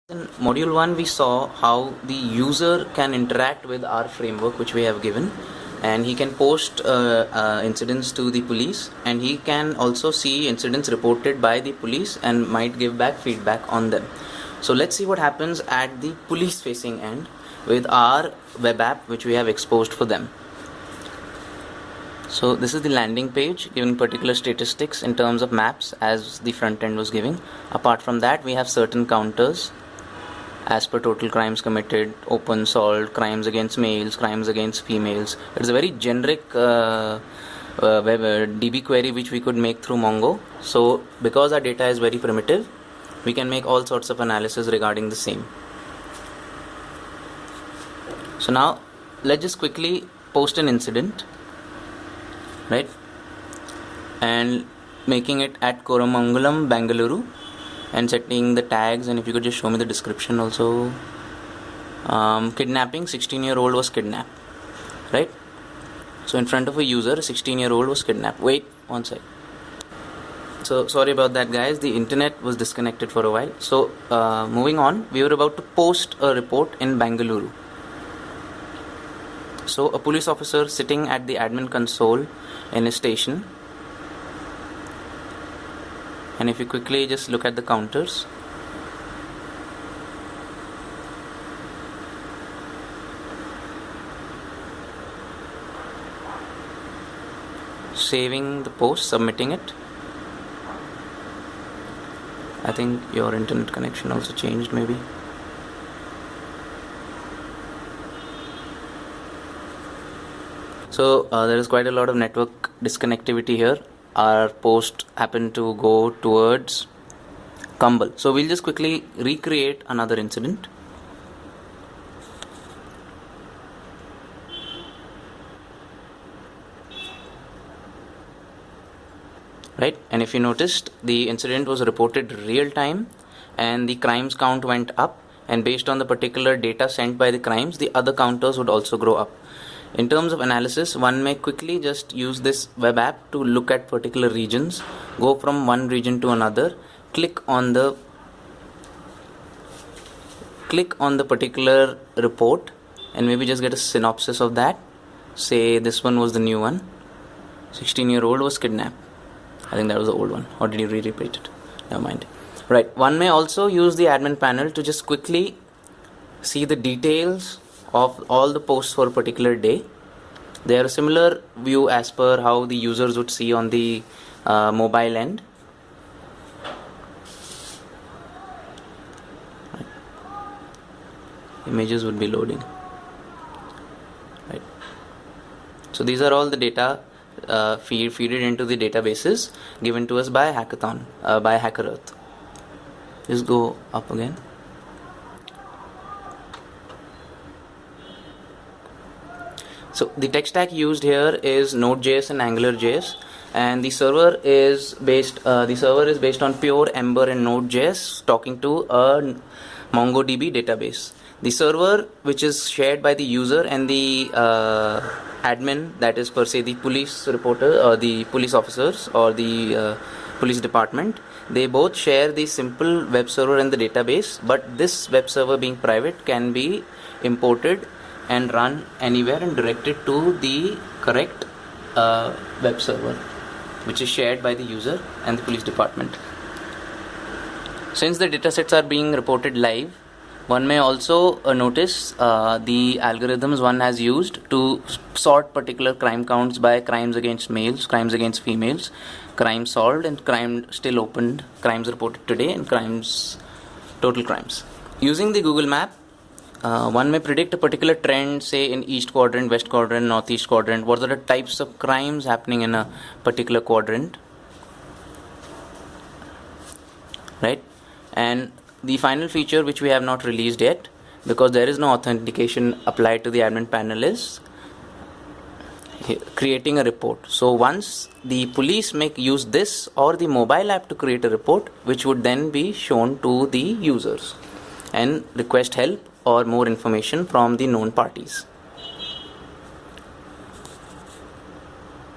In module 1 we saw how the user can interact with our framework which we have given, and he can post incidents to the police, and he can also see incidents reported by the police and might give back feedback on them. So let's see what happens at the police facing end with our web app which we have exposed for them. So this is the landing page giving particular statistics in terms of maps as the front end was giving. Apart from that, we have certain counters as per total crimes committed, open, solved, crimes against males, crimes against females. It's a very generic web DB query which we could make through Mongo. So because our data is very primitive, we can make all sorts of analysis regarding the same. So now let's just quickly post an incident, right, and making it at Koromangalam, Bengaluru, and setting the tags. And if you could just show me the description also. Kidnapping, 16-year-old was kidnapped, right? So in front of a user, a 16-year-old was kidnapped. Wait one sec. So sorry about that, guys, the internet was disconnected for a while. So moving on, we were about to post a report in Bengaluru. So a police officer sitting at the admin console in a station, and if you quickly just look at the counters, saving the post, submitting it. I think your internet connection also changed maybe. So there is quite a lot of network disconnectivity here. Our post happened to go towards Kumbal. So we'll just quickly recreate another incident. Right, and if you noticed, the incident was reported real time and the crimes count went up, and based on the particular data sent by the crimes, the other counters would also grow up. In terms of analysis, one may quickly just use this web app to look at particular regions, go from one region to another, click on the particular report, and maybe just get a synopsis of that. Say this one was the new one. 16-year-old was kidnapped. I think that was the old one. Or did you repeat it? Never mind. Right. One may also use the admin panel to just quickly see the details of all the posts for a particular day. They are a similar view as per how the users would see on the mobile end. Right. Images would be loading. Right. So these are all the data feed it into the databases given to us by hackathon, by HackerEarth. Just go up again. So the tech stack used here is Node.js and AngularJS, and the server is based on pure Ember and Node.js talking to a MongoDB database. The server, which is shared by the user and the admin, that is per se the police reporter or the police officers or the police department, they both share the simple web server and the database, but this web server being private can be imported and run anywhere and directed to the correct web server which is shared by the user and the police department. Since the datasets are being reported live, one may also notice the algorithms one has used to sort particular crime counts by crimes against males, crimes against females, crimes solved and crime still opened, crimes reported today, and total crimes. Using the Google map, one may predict a particular trend, say in east quadrant, west quadrant, northeast quadrant. What are the types of crimes happening in a particular quadrant, right? And the final feature which we have not released yet, because there is no authentication applied to the admin panel, is creating a report. So once the police use this or the mobile app to create a report, which would then be shown to the users and request help or more information from the known parties.